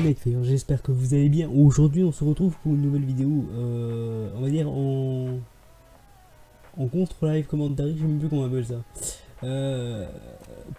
les faire, j'espère que vous allez bien. Aujourd'hui on se retrouve pour une nouvelle vidéo, on va dire en contre-live commentary, je sais même plus comment on appelle ça.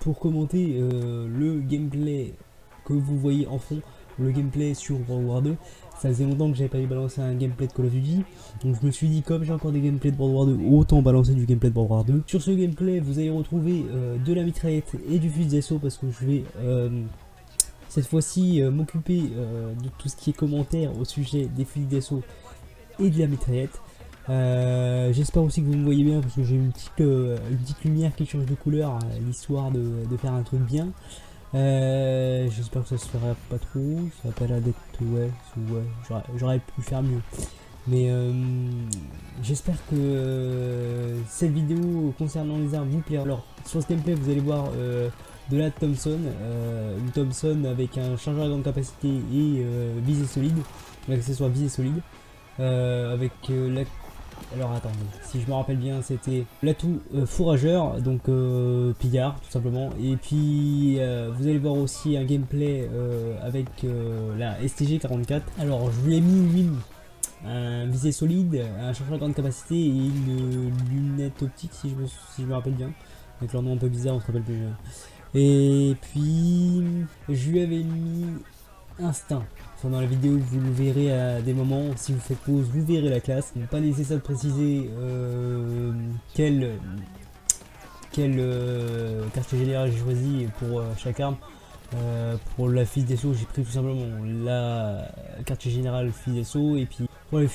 Pour commenter le gameplay que vous voyez en fond, le gameplay sur World War 2. Ça faisait longtemps que j'avais pas eu balancé un gameplay de Call of Duty, donc je me suis dit comme j'ai encore des gameplays de World War 2, autant balancer du gameplay de World War 2. Sur ce gameplay vous allez retrouver de la mitraillette et du fusil d'assaut, parce que je vais cette fois-ci m'occuper de tout ce qui est commentaire au sujet des fusils d'assaut et de la mitraillette. J'espère aussi que vous me voyez bien, parce que j'ai une petite lumière qui change de couleur, l'histoire de faire un truc bien. J'espère que ça se fera pas trop, ça va pas l'air d'être... ouais j'aurais pu faire mieux. Mais j'espère que cette vidéo concernant les armes vous plaira. Alors sur ce gameplay vous allez voir de la Thompson, une Thompson avec un chargeur à grande capacité et visée solide, l'accessoire visée solide, avec la... Alors attendez, si je me rappelle bien, c'était l'atout fourrageur, donc pillard tout simplement. Et puis vous allez voir aussi un gameplay avec la STG 44. Alors je lui ai mis lui un visé solide, un chargeur à grande capacité et une lunette optique, si je me rappelle bien, avec leur nom un peu bizarre, on se rappelle plus bien. Et puis je lui avais mis instinct. Enfin, dans la vidéo vous le verrez à des moments, si vous faites pause vous verrez la classe. Il n'est pas nécessaire de préciser quel quartier général j'ai choisi pour chaque arme. Pour la fusil d'assaut j'ai pris tout simplement la quartier général fusil d'assaut, et puis pour les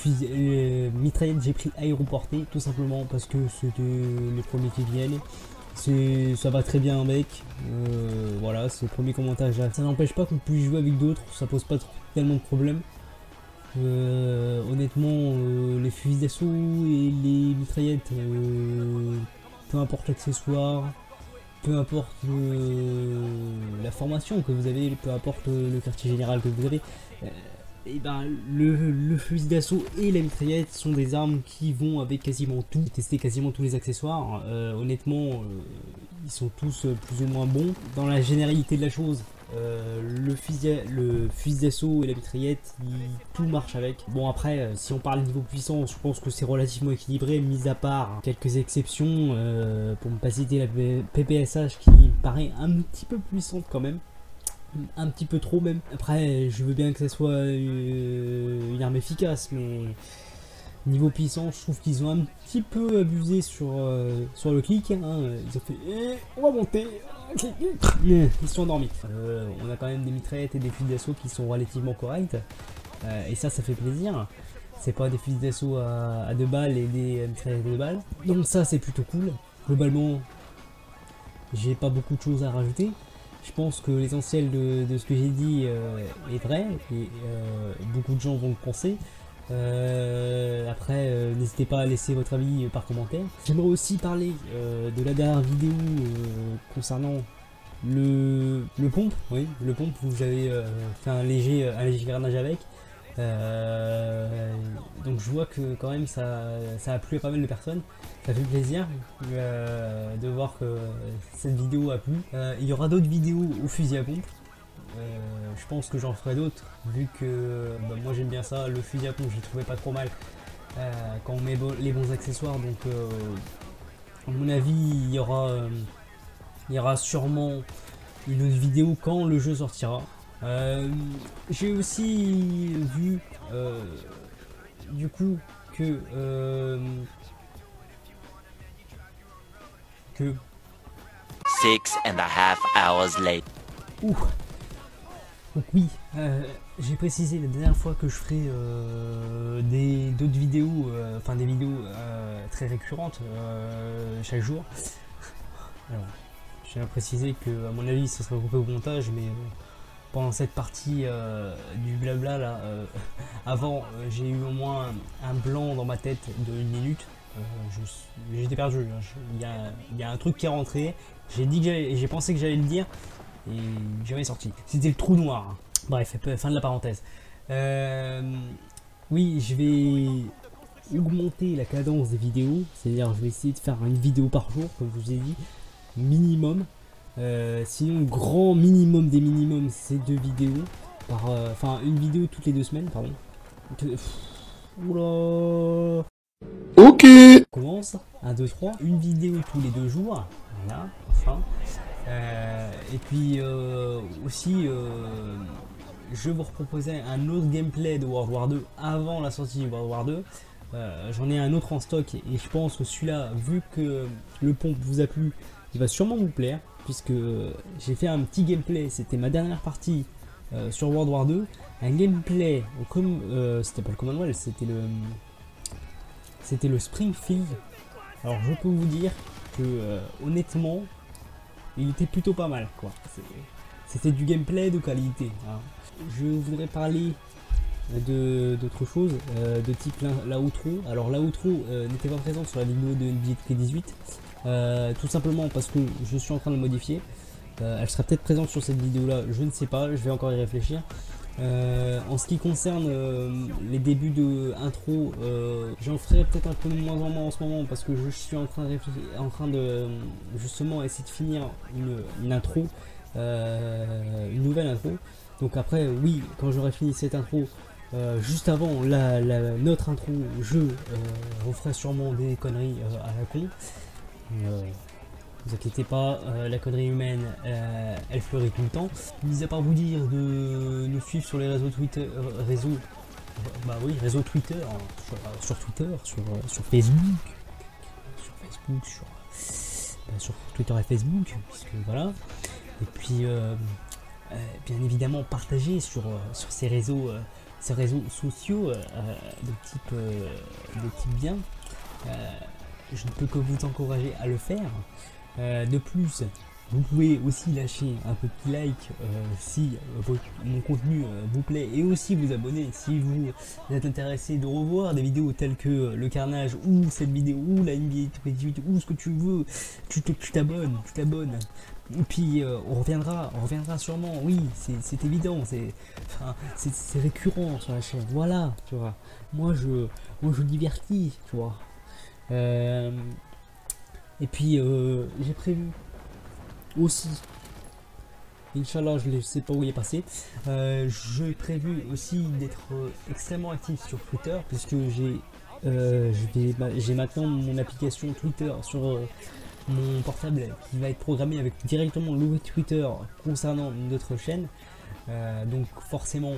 mitraillettes j'ai pris aéroporté, tout simplement parce que c'était les premiers qui viennent. Ça va très bien avec, voilà, c'est le premier commentaire. Ça n'empêche pas qu'on puisse jouer avec d'autres, ça pose pas tellement de problèmes. Honnêtement, les fusils d'assaut et les mitraillettes, peu importe l'accessoire, peu importe la formation que vous avez, peu importe le quartier général que vous avez, et ben le fusil d'assaut et la mitraillette sont des armes qui vont avec quasiment tout. J'ai testé quasiment tous les accessoires, honnêtement ils sont tous plus ou moins bons. Dans la généralité de la chose, le fusil d'assaut et la mitraillette, tout marche avec. Bon après, si on parle niveau puissance, je pense que c'est relativement équilibré, mis à part quelques exceptions, pour ne pas citer la PPSH qui me paraît un petit peu puissante quand même. Un petit peu trop même. Après je veux bien que ça soit une arme efficace, mais niveau puissance je trouve qu'ils ont un petit peu abusé sur le clic, hein. Ils ont fait on va monter, ils sont endormis. On a quand même des mitraillettes et des fusils d'assaut qui sont relativement corrects, et ça fait plaisir. C'est pas des fusils d'assaut à 2 balles et des mitraillettes à 2 balles, donc ça c'est plutôt cool. Globalement j'ai pas beaucoup de choses à rajouter. Je pense que l'essentiel de ce que j'ai dit est vrai, et beaucoup de gens vont le penser. Après, n'hésitez pas à laisser votre avis par commentaire. J'aimerais aussi parler de la dernière vidéo concernant le pompe. Oui, le pompe où j'avais fait un léger granage avec. Donc je vois que quand même ça a plu à pas mal de personnes. Ça fait plaisir de voir que cette vidéo a plu. Il y aura d'autres vidéos au fusil à pompe. Je pense que j'en ferai d'autres, vu que moi j'aime bien ça. Le fusil à pompe je le trouvais pas trop mal quand on met les bons accessoires. Donc à mon avis il y aura sûrement une autre vidéo quand le jeu sortira. J'ai aussi vu du coup que 6.5 hours later. Ouh. Donc oui, j'ai précisé la dernière fois que je ferai d'autres vidéos, enfin des vidéos très récurrentes chaque jour. Alors, je tiens à préciser que à mon avis ça sera coupé au montage, mais pendant cette partie du blabla là, avant j'ai eu au moins un blanc dans ma tête de 1 minute. J'étais perdu, il y a un truc qui est rentré, j'ai pensé que j'allais le dire et jamais sorti. C'était le trou noir, hein. Bref, fin de la parenthèse. Oui, je vais augmenter la cadence des vidéos, c'est-à-dire je vais essayer de faire une vidéo par jour, comme je vous ai dit, minimum. Sinon, grand minimum des minimums, c'est 2 vidéos. Enfin, une vidéo toutes les 2 semaines, pardon. Oula. Ok. On commence. 1, 2, 3. Une vidéo tous les 2 jours. Voilà, enfin. Et puis aussi, je vous reproposais un autre gameplay de World War 2 avant la sortie de World War 2. J'en ai un autre en stock et je pense que celui-là, vu que le pompe vous a plu, il va sûrement vous plaire, puisque j'ai fait un petit gameplay, c'était ma dernière partie sur World War 2, un gameplay comme c'était pas le Commonwealth, c'était le Springfield. Alors je peux vous dire que honnêtement, il était plutôt pas mal, quoi. C'était du gameplay de qualité, hein. Je voudrais parler d'autre chose, de type l'outro. Alors l'outro n'était pas présente sur la vidéo de NBA 2K18, tout simplement parce que je suis en train de le modifier. Elle sera peut-être présente sur cette vidéo là, je ne sais pas, je vais encore y réfléchir. En ce qui concerne les débuts de intro, j'en ferai peut-être un peu de moins en moins en ce moment parce que je suis en train de justement essayer de finir une intro, une nouvelle intro. Donc après, oui, quand j'aurai fini cette intro, juste avant notre intro, je referai sûrement des conneries à la con. Vous inquiétez pas, la connerie humaine, elle fleurit tout le temps. Mis à part vous dire de nous suivre sur les réseaux Twitter, réseau Twitter, sur Twitter, sur Facebook, sur Twitter et Facebook, puisque voilà. Et puis, bien évidemment, partager sur ces réseaux sociaux de type bien. Je ne peux que vous encourager à le faire. De plus, vous pouvez aussi lâcher un petit like si mon contenu vous plaît, et aussi vous abonner si vous êtes intéressé de revoir des vidéos telles que le Carnage ou cette vidéo ou la NBA 2018 ou ce que tu veux. Tu t'abonnes. Et puis on reviendra sûrement. Oui, c'est évident, c'est récurrent sur la chaîne. Voilà, tu vois. Moi je divertis, tu vois. Et puis j'ai prévu aussi, Inch'Allah, je ne sais pas où il est passé, j'ai prévu aussi d'être extrêmement actif sur Twitter, puisque j'ai maintenant mon application Twitter sur mon portable qui va être programmé avec directement le Twitter concernant notre chaîne. Donc forcément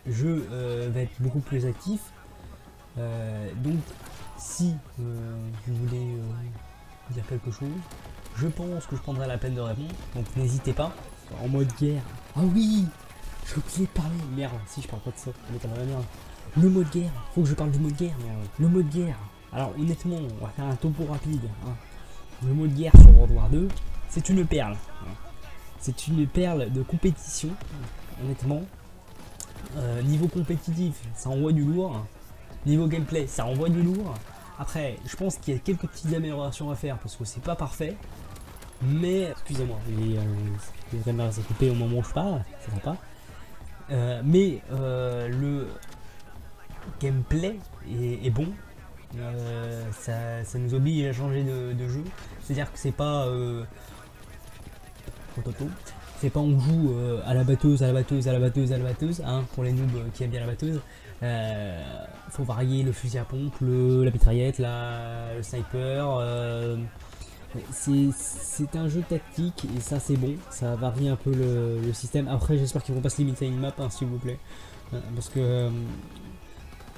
je vais être beaucoup plus actif. Donc si vous voulez dire quelque chose, je pense que je prendrai la peine de répondre, donc n'hésitez pas. En mode guerre. Ah oui, j'ai oublié de parler. Merde, si je parle pas de ça, le mode guerre, faut que je parle du mode guerre. Merde. Le mode guerre. Alors honnêtement, on va faire un topo rapide, hein. Le mode guerre sur World War 2, c'est une perle, hein. C'est une perle de compétition, honnêtement. Niveau compétitif, ça envoie du lourd. Niveau gameplay, ça envoie du lourd. Après, je pense qu'il y a quelques petites améliorations à faire parce que c'est pas parfait. Mais, excusez-moi, les caméras s'est coupé au moment où je parle, c'est sympa. Mais le gameplay est bon. Ça nous oblige à changer de jeu. C'est-à-dire que c'est pas c'est pas on joue à la batteuse, hein, pour les noobs qui aiment bien la batteuse. Faut varier le fusil à pompe, la mitraillette, le sniper. C'est un jeu tactique et ça c'est bon, ça varie un peu le système. Après j'espère qu'ils vont pas se limiter à une map, hein, s'il vous plaît, parce que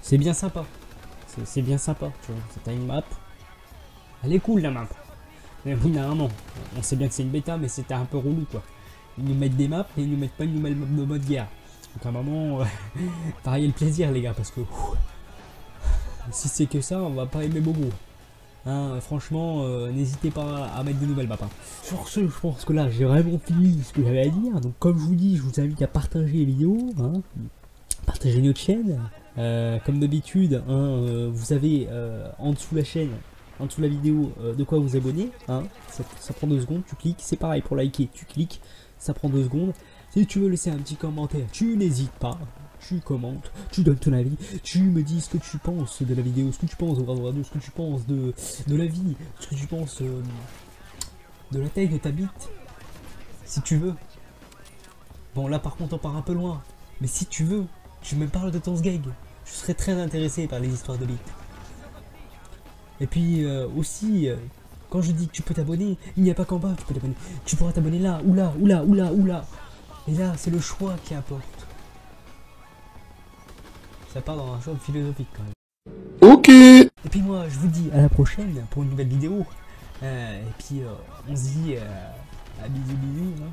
c'est bien sympa, c'est bien sympa, tu vois. C'est une map, elle est cool la map, mais au bout d'un moment, on sait bien que c'est une bêta, mais c'était un peu relou quoi. Ils nous mettent des maps et ils nous mettent pas une nouvelle map de mode guerre. Donc à un moment, variez le plaisir les gars, parce que si c'est que ça, on va pas aimer beaucoup. Hein, franchement, n'hésitez pas à mettre de nouvelles maps, hein. Sur ce, je pense que là j'ai vraiment fini ce que j'avais à dire. Donc comme je vous dis, je vous invite à partager les vidéos, hein, partager notre chaîne. Comme d'habitude, hein, vous avez en dessous la chaîne, en dessous de la vidéo, de quoi vous abonner, hein. Ça prend 2 secondes, tu cliques. C'est pareil pour liker, tu cliques, ça prend 2 secondes. Si tu veux laisser un petit commentaire, tu n'hésites pas. Tu commentes, tu donnes ton avis, tu me dis ce que tu penses de la vidéo, ce que tu penses de World War 2, ce que tu penses de la vie, ce que tu penses de la taille de ta bite, si tu veux. Bon là par contre on part un peu loin. Mais si tu veux, je me parle de ton sgeg. Je serais très intéressé par les histoires de League. Et puis aussi, quand je dis que tu peux t'abonner, il n'y a pas qu'en bas que tu peux t'abonner. Tu pourras t'abonner là, ou là, ou là, ou là, ou là. Et là, c'est le choix qui importe. Ça part dans un choix philosophique quand même. Ok. Et puis moi, je vous dis à la prochaine pour une nouvelle vidéo. Et puis on se dit à bisous bisous. Hein.